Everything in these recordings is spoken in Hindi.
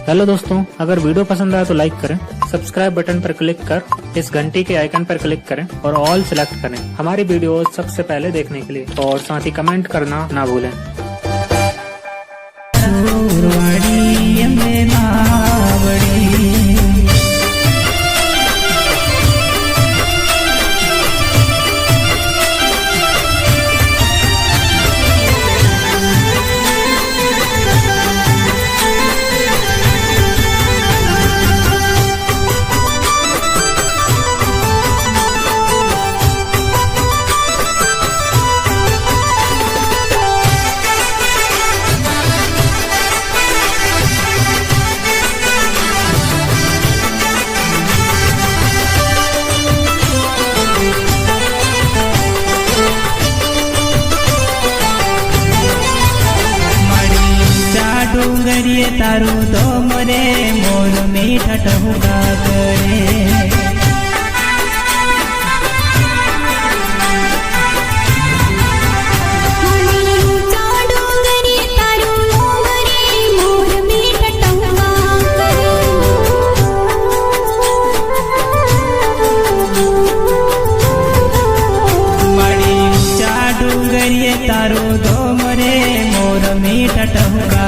हेलो दोस्तों, अगर वीडियो पसंद आया तो लाइक करें, सब्सक्राइब बटन पर क्लिक कर इस घंटी के आइकन पर क्लिक करें और ऑल सिलेक्ट करें हमारी वीडियो सबसे पहले देखने के लिए। और साथ ही कमेंट करना ना भूलें। डूंगरिए तारू तो मरे मोर मीठा टहुका करे तारू दो मरे मोर मीठा टहुका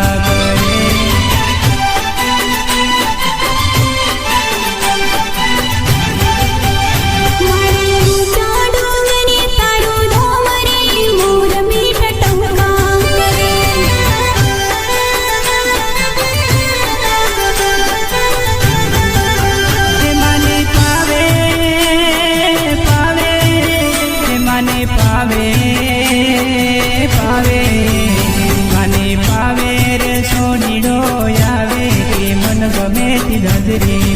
पावे रे सोनी डो आवे के मन गमे ती धजरी